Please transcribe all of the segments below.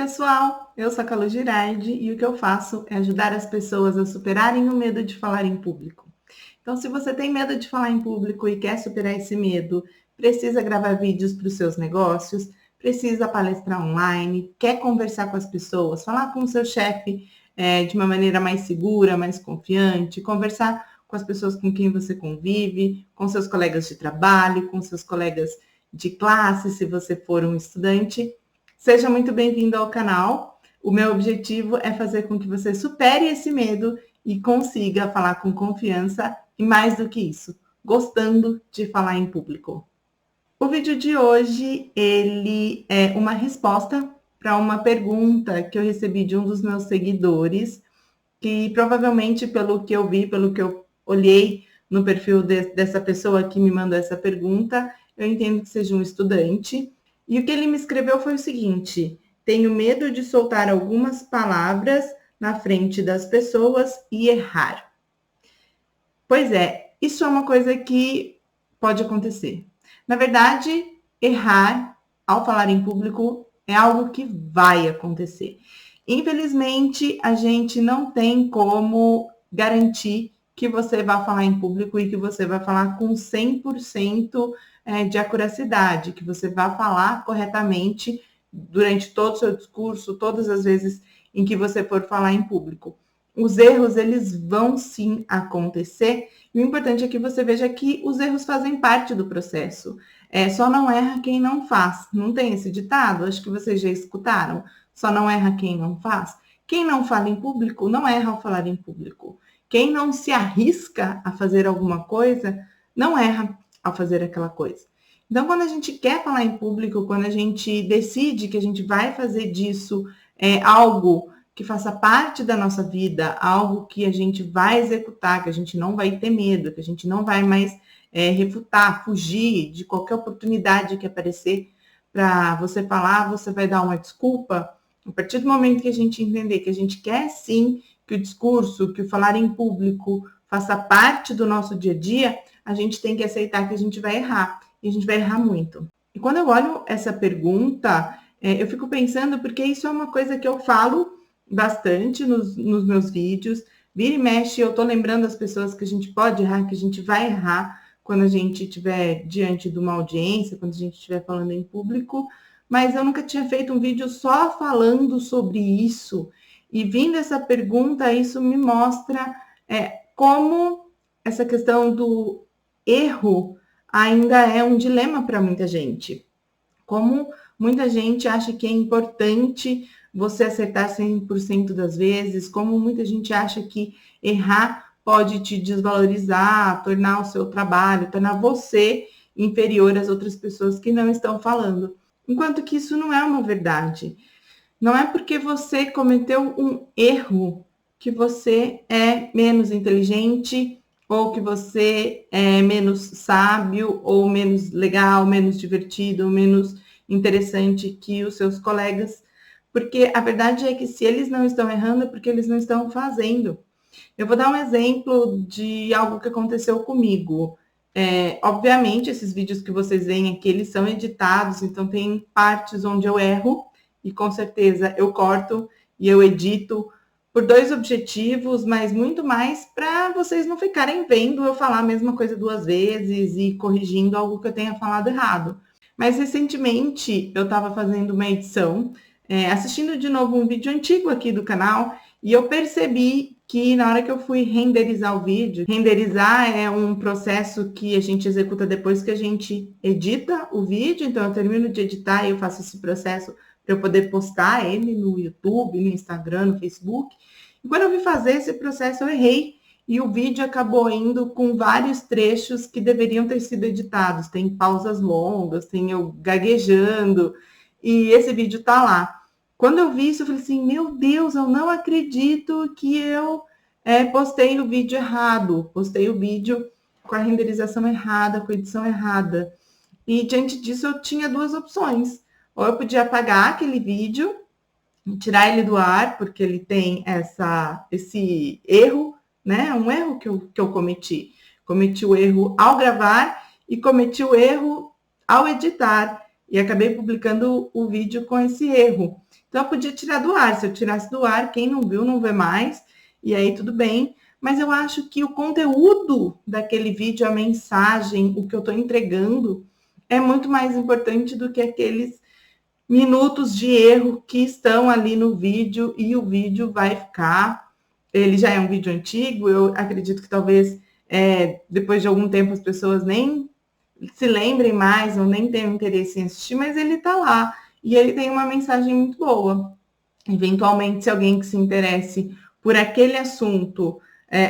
pessoal, eu sou a Calu Girardi e o que eu faço é ajudar as pessoas a superarem o medo de falar em público. Então, se você tem medo de falar em público e quer superar esse medo, precisa gravar vídeos para os seus negócios, precisa palestrar online, quer conversar com as pessoas, falar com o seu chefe de uma maneira mais segura, mais confiante, conversar com as pessoas com quem você convive, com seus colegas de trabalho, com seus colegas de classe, se você for um estudante. Seja muito bem-vindo ao canal. O meu objetivo é fazer com que você supere esse medo e consiga falar com confiança e, mais do que isso, gostando de falar em público. O vídeo de hoje, ele é uma resposta para uma pergunta que eu recebi de um dos meus seguidores, que provavelmente, pelo que eu vi, pelo que eu olhei no perfil dessa pessoa que me mandou essa pergunta, eu entendo que seja um estudante. E o que ele me escreveu foi o seguinte: tenho medo de soltar algumas palavras na frente das pessoas e errar. Pois é, isso é uma coisa que pode acontecer. Na verdade, errar ao falar em público é algo que vai acontecer. Infelizmente, a gente não tem como garantir que você vai falar em público e que você vai falar com 100% de acuracidade, que você vai falar corretamente durante todo o seu discurso, todas as vezes em que você for falar em público. Os erros, eles vão sim acontecer, e o importante é que você veja que os erros fazem parte do processo. Só não erra quem não faz. Não tem esse ditado? Acho que vocês já escutaram. Só não erra quem não faz. Quem não fala em público, não erra ao falar em público. Quem não se arrisca a fazer alguma coisa, não erra ao fazer aquela coisa. Então, quando a gente quer falar em público, quando a gente decide que a gente vai fazer disso algo que faça parte da nossa vida, algo que a gente vai executar, que a gente não vai ter medo, que a gente não vai mais refutar, fugir de qualquer oportunidade que aparecer para você falar, você vai dar uma desculpa. A partir do momento que a gente entender que a gente quer sim que o discurso, que o falar em público faça parte do nosso dia a dia, a gente tem que aceitar que a gente vai errar, e a gente vai errar muito. E quando eu olho essa pergunta, eu fico pensando, porque isso é uma coisa que eu falo bastante nos meus vídeos. Vira e mexe, eu tô lembrando as pessoas que a gente pode errar, que a gente vai errar quando a gente estiver diante de uma audiência, quando a gente estiver falando em público, mas eu nunca tinha feito um vídeo só falando sobre isso. E vindo essa pergunta, isso me mostra como essa questão do erro ainda é um dilema para muita gente. Como muita gente acha que é importante você acertar 100% das vezes, como muita gente acha que errar pode te desvalorizar, tornar o seu trabalho, tornar você inferior às outras pessoas que não estão falando. Enquanto que isso não é uma verdade. Não é porque você cometeu um erro que você é menos inteligente, ou que você é menos sábio, ou menos legal, menos divertido, ou menos interessante que os seus colegas. Porque a verdade é que se eles não estão errando, é porque eles não estão fazendo. Eu vou dar um exemplo de algo que aconteceu comigo. Obviamente, esses vídeos que vocês veem aqui, eles são editados, então tem partes onde eu erro, e com certeza eu corto e eu edito por 2 objetivos, mas muito mais para vocês não ficarem vendo eu falar a mesma coisa 2 vezes e corrigindo algo que eu tenha falado errado. Mas recentemente eu estava fazendo uma edição, assistindo de novo um vídeo antigo aqui do canal, e eu percebi que na hora que eu fui renderizar o vídeo, renderizar é um processo que a gente executa depois que a gente edita o vídeo, então eu termino de editar e eu faço esse processo para eu poder postar ele no YouTube, no Instagram, no Facebook. E quando eu fui fazer esse processo, eu errei, e o vídeo acabou indo com vários trechos que deveriam ter sido editados. Tem pausas longas, tem eu gaguejando, e esse vídeo tá lá. Quando eu vi isso, eu falei assim, meu Deus, eu não acredito que eu postei o vídeo errado. Postei o vídeo com a renderização errada, com a edição errada. E diante disso, eu tinha 2 opções. Ou eu podia apagar aquele vídeo, tirar ele do ar, porque ele tem esse erro, né? Um erro que eu cometi. Cometi o erro ao gravar e cometi o erro ao editar. E acabei publicando o vídeo com esse erro. Então, eu podia tirar do ar. Se eu tirasse do ar, quem não viu, não vê mais. E aí, tudo bem. Mas eu acho que o conteúdo daquele vídeo, a mensagem, o que eu estou entregando, é muito mais importante do que aqueles minutos de erro que estão ali no vídeo, e o vídeo vai ficar. Ele já é um vídeo antigo, eu acredito que talvez depois de algum tempo as pessoas nem se lembrem mais ou nem tenham interesse em assistir, mas ele está lá e ele tem uma mensagem muito boa. Eventualmente, se alguém que se interesse por aquele assunto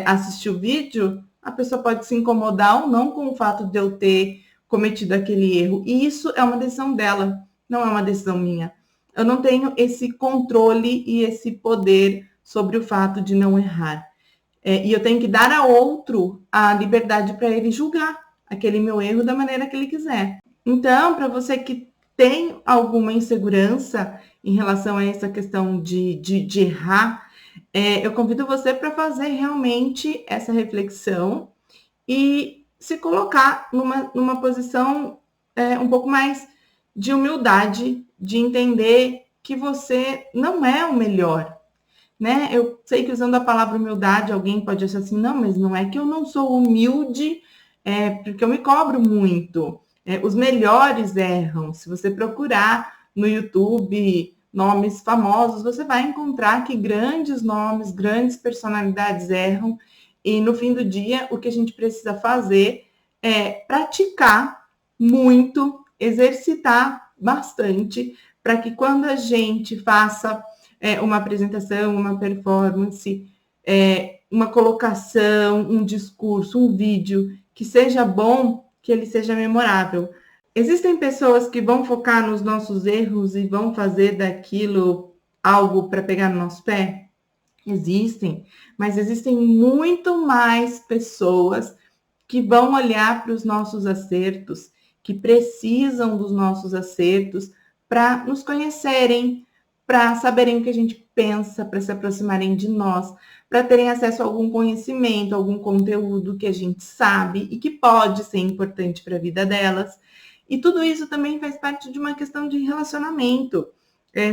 assistir o vídeo, a pessoa pode se incomodar ou não com o fato de eu ter cometido aquele erro. E isso é uma decisão dela, não é uma decisão minha. Eu não tenho esse controle e esse poder sobre o fato de não errar. E eu tenho que dar a outro a liberdade para ele julgar aquele meu erro da maneira que ele quiser. Então, para você que tem alguma insegurança em relação a essa questão de errar, eu convido você para fazer realmente essa reflexão e se colocar numa posição um pouco mais de humildade, de entender que você não é o melhor, né? Eu sei que usando a palavra humildade, alguém pode achar assim, não, mas não é que eu não sou humilde, porque eu me cobro muito. Os melhores erram. Se você procurar no YouTube nomes famosos, você vai encontrar que grandes nomes, grandes personalidades erram. E no fim do dia, o que a gente precisa fazer é praticar muito, exercitar bastante, para que quando a gente faça uma apresentação, uma performance, uma colocação, um discurso, um vídeo que seja bom, que ele seja memorável. Existem pessoas que vão focar nos nossos erros e vão fazer daquilo algo para pegar no nosso pé? Existem, mas existem muito mais pessoas que vão olhar para os nossos acertos, que precisam dos nossos acertos para nos conhecerem, para saberem o que a gente pensa, para se aproximarem de nós, para terem acesso a algum conhecimento, algum conteúdo que a gente sabe e que pode ser importante para a vida delas. E tudo isso também faz parte de uma questão de relacionamento.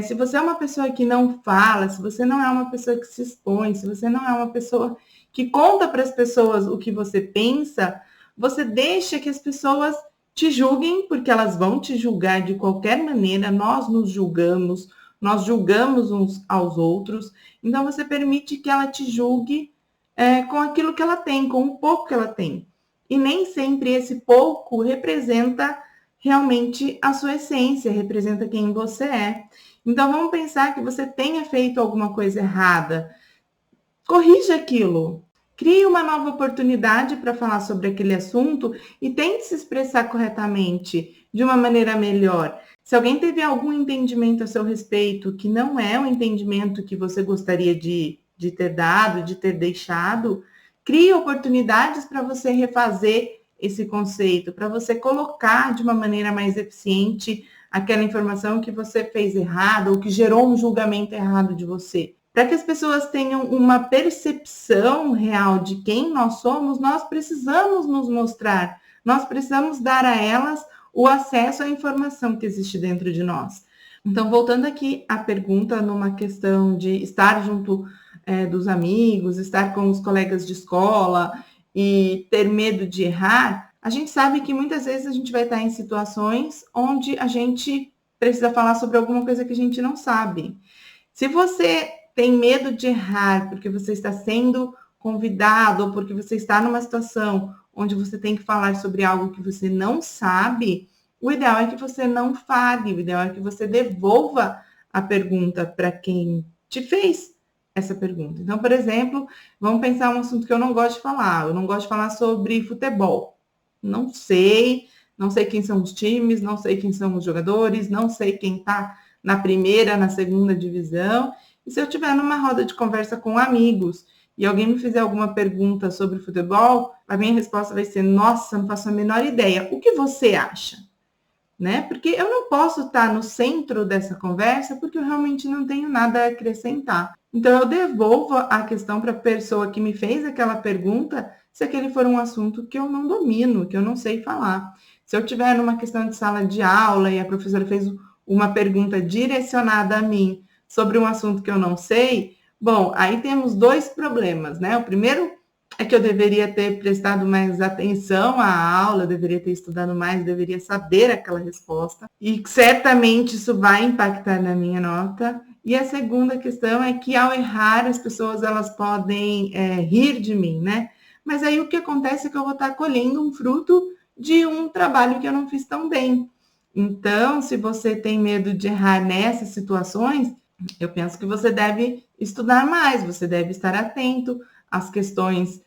Se você é uma pessoa que não fala, se você não é uma pessoa que se expõe, se você não é uma pessoa que conta para as pessoas o que você pensa, você deixa que as pessoas te julguem, porque elas vão te julgar de qualquer maneira, nós nos julgamos, nós julgamos uns aos outros, então você permite que ela te julgue com aquilo que ela tem, com o pouco que ela tem. E nem sempre esse pouco representa realmente a sua essência, representa quem você é. Então vamos pensar que você tenha feito alguma coisa errada. Corrija aquilo. Crie uma nova oportunidade para falar sobre aquele assunto e tente se expressar corretamente, de uma maneira melhor. Se alguém teve algum entendimento a seu respeito que não é o entendimento que você gostaria de ter dado, de ter deixado, crie oportunidades para você refazer esse conceito, para você colocar de uma maneira mais eficiente aquela informação que você fez errado ou que gerou um julgamento errado de você. Para que as pessoas tenham uma percepção real de quem nós somos, nós precisamos nos mostrar, nós precisamos dar a elas o acesso à informação que existe dentro de nós. Então, voltando aqui à pergunta numa questão de estar junto dos amigos, estar com os colegas de escola e ter medo de errar, a gente sabe que muitas vezes a gente vai estar em situações onde a gente precisa falar sobre alguma coisa que a gente não sabe. Se você tem medo de errar porque você está sendo convidado ou porque você está numa situação onde você tem que falar sobre algo que você não sabe, o ideal é que você não fale, o ideal é que você devolva a pergunta para quem te fez essa pergunta. Então, por exemplo, vamos pensar um assunto que eu não gosto de falar. Eu não gosto de falar sobre futebol. Não sei quem são os times, não sei quem são os jogadores, não sei quem está na primeira, na segunda divisão. E se eu estiver numa roda de conversa com amigos e alguém me fizer alguma pergunta sobre futebol, a minha resposta vai ser, nossa, não faço a menor ideia. O que você acha? Né? Porque eu não posso estar no centro dessa conversa porque eu realmente não tenho nada a acrescentar. Então, eu devolvo a questão para a pessoa que me fez aquela pergunta, se aquele for um assunto que eu não domino, que eu não sei falar. Se eu estiver numa questão de sala de aula e a professora fez uma pergunta direcionada a mim sobre um assunto que eu não sei, bom, aí temos dois problemas, né? O primeiro é que eu deveria ter prestado mais atenção à aula, eu deveria ter estudado mais, deveria saber aquela resposta, e certamente isso vai impactar na minha nota. E a segunda questão é que, ao errar, as pessoas elas podem rir de mim, né? Mas aí o que acontece é que eu vou estar colhendo um fruto de um trabalho que eu não fiz tão bem. Então, se você tem medo de errar nessas situações, eu penso que você deve estudar mais, você deve estar atento às questões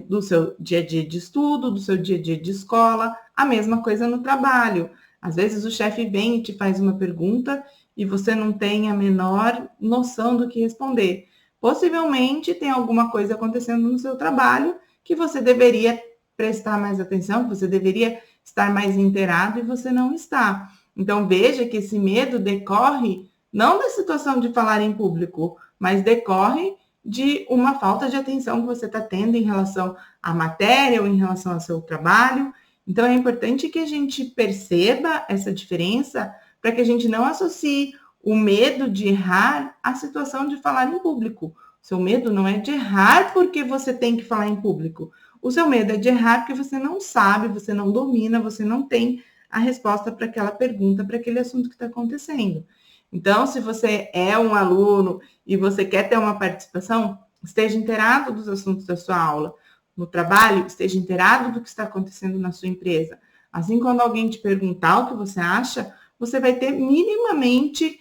do seu dia a dia de estudo, do seu dia a dia de escola, a mesma coisa no trabalho. Às vezes o chefe vem e te faz uma pergunta e você não tem a menor noção do que responder. Possivelmente tem alguma coisa acontecendo no seu trabalho que você deveria prestar mais atenção, que você deveria estar mais inteirado e você não está. Então veja que esse medo decorre não da situação de falar em público, mas decorre de uma falta de atenção que você está tendo em relação à matéria ou em relação ao seu trabalho. Então, é importante que a gente perceba essa diferença para que a gente não associe o medo de errar à situação de falar em público. O seu medo não é de errar porque você tem que falar em público. O seu medo é de errar porque você não sabe, você não domina, você não tem a resposta para aquela pergunta, para aquele assunto que está acontecendo. Então, se você é um aluno e você quer ter uma participação, esteja inteirado dos assuntos da sua aula. No trabalho, esteja inteirado do que está acontecendo na sua empresa. Assim, quando alguém te perguntar o que você acha, você vai ter minimamente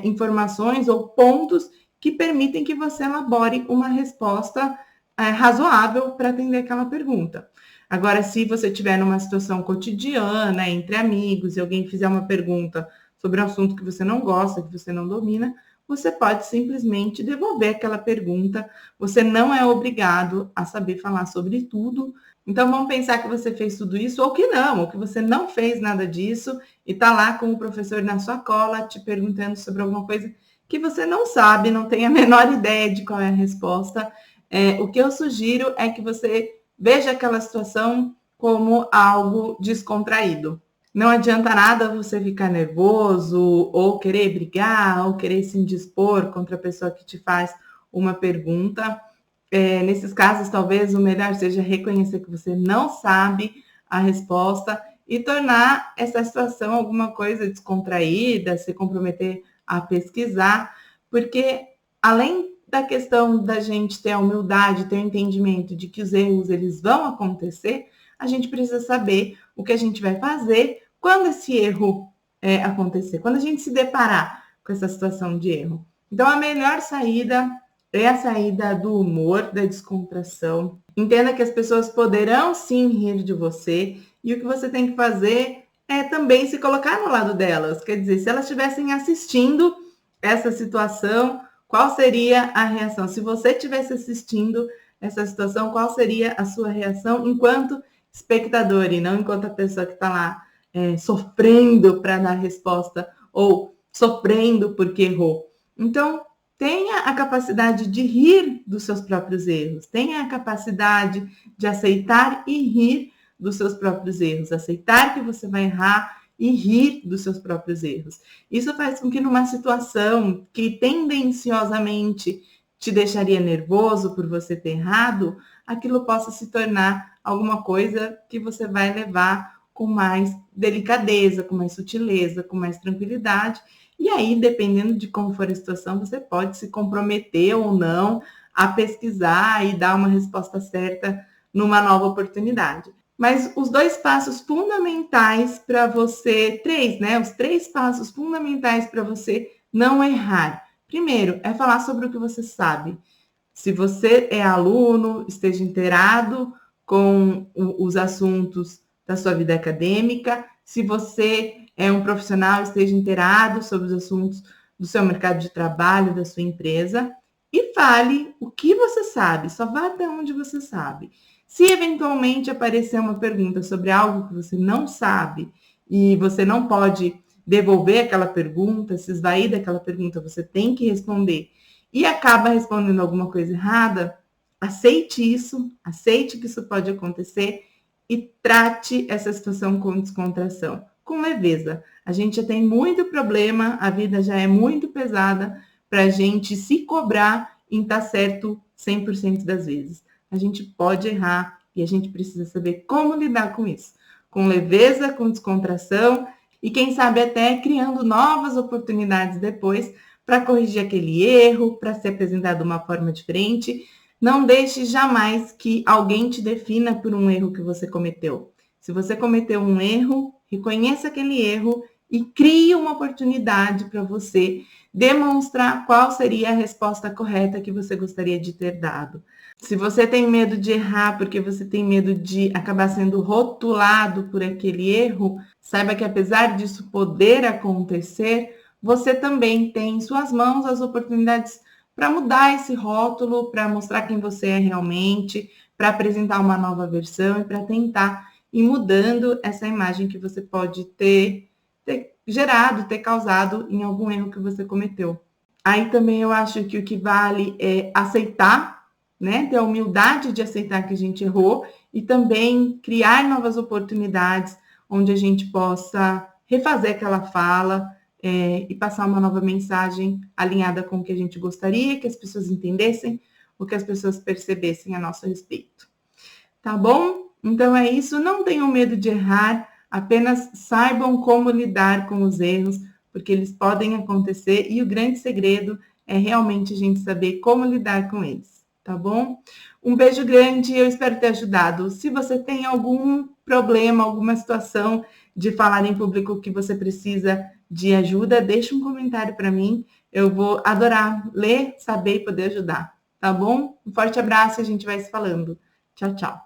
informações ou pontos que permitem que você elabore uma resposta razoável para atender aquela pergunta. Agora, se você estiver numa situação cotidiana, entre amigos, e alguém fizer uma pergunta sobre um assunto que você não gosta, que você não domina, você pode simplesmente devolver aquela pergunta. Você não é obrigado a saber falar sobre tudo. Então, vamos pensar que você fez tudo isso, ou que não, ou que você não fez nada disso, e está lá com o professor na sua cola, te perguntando sobre alguma coisa que você não sabe, não tem a menor ideia de qual é a resposta. O que eu sugiro é que você veja aquela situação como algo descontraído. Não adianta nada você ficar nervoso, ou querer brigar, ou querer se indispor contra a pessoa que te faz uma pergunta. Nesses casos, talvez o melhor seja reconhecer que você não sabe a resposta e tornar essa situação alguma coisa descontraída, se comprometer a pesquisar, porque além da questão da gente ter a humildade, ter o entendimento de que os erros eles vão acontecer, a gente precisa saber o que a gente vai fazer quando esse erro acontecer, quando a gente se deparar com essa situação de erro. Então, a melhor saída é a saída do humor, da descontração. Entenda que as pessoas poderão sim rir de você e o que você tem que fazer é também se colocar no lado delas. Quer dizer, se elas estivessem assistindo essa situação, qual seria a reação? Se você estivesse assistindo essa situação, qual seria a sua reação enquanto espectador e não enquanto a pessoa que está lá sofrendo para dar resposta ou sofrendo porque errou? Então, tenha a capacidade de rir dos seus próprios erros, tenha a capacidade de aceitar e rir dos seus próprios erros, aceitar que você vai errar e rir dos seus próprios erros. Isso faz com que numa situação que tendenciosamente te deixaria nervoso por você ter errado, aquilo possa se tornar alguma coisa que você vai levar com mais delicadeza, com mais sutileza, com mais tranquilidade. E aí, dependendo de como for a situação, você pode se comprometer ou não a pesquisar e dar uma resposta certa numa nova oportunidade. Mas os dois passos fundamentais para você, os 3 passos fundamentais para você não errar. Primeiro, é falar sobre o que você sabe. Se você é aluno, esteja inteirado com os assuntos da sua vida acadêmica. Se você é um profissional, esteja inteirado sobre os assuntos do seu mercado de trabalho, da sua empresa. E fale o que você sabe, só vá até onde você sabe. Se eventualmente aparecer uma pergunta sobre algo que você não sabe e você não pode devolver aquela pergunta, se esvair daquela pergunta, você tem que responder e acaba respondendo alguma coisa errada, aceite isso, aceite que isso pode acontecer e trate essa situação com descontração, com leveza. A gente já tem muito problema, a vida já é muito pesada para a gente se cobrar em estar certo 100% das vezes. A gente pode errar e a gente precisa saber como lidar com isso. Com leveza, com descontração e quem sabe até criando novas oportunidades depois para corrigir aquele erro, para ser apresentado de uma forma diferente. Não deixe jamais que alguém te defina por um erro que você cometeu. Se você cometeu um erro, reconheça aquele erro e crie uma oportunidade para você demonstrar qual seria a resposta correta que você gostaria de ter dado. Se você tem medo de errar porque você tem medo de acabar sendo rotulado por aquele erro, saiba que apesar disso poder acontecer, você também tem em suas mãos as oportunidades para mudar esse rótulo, para mostrar quem você é realmente, para apresentar uma nova versão e para tentar ir mudando essa imagem que você pode ter gerado, ter causado em algum erro que você cometeu. Aí também eu acho que o que vale é aceitar, né? Ter a humildade de aceitar que a gente errou e também criar novas oportunidades onde a gente possa refazer aquela fala e passar uma nova mensagem alinhada com o que a gente gostaria, que as pessoas entendessem, o que as pessoas percebessem a nosso respeito. Tá bom? Então é isso, não tenham medo de errar, apenas saibam como lidar com os erros, porque eles podem acontecer e o grande segredo é realmente a gente saber como lidar com eles, tá bom? Um beijo grande, eu espero ter ajudado. Se você tem algum problema, alguma situação de falar em público que você precisa de ajuda, deixa um comentário para mim. Eu vou adorar ler, saber e poder ajudar, tá bom? Um forte abraço e a gente vai se falando. Tchau, tchau.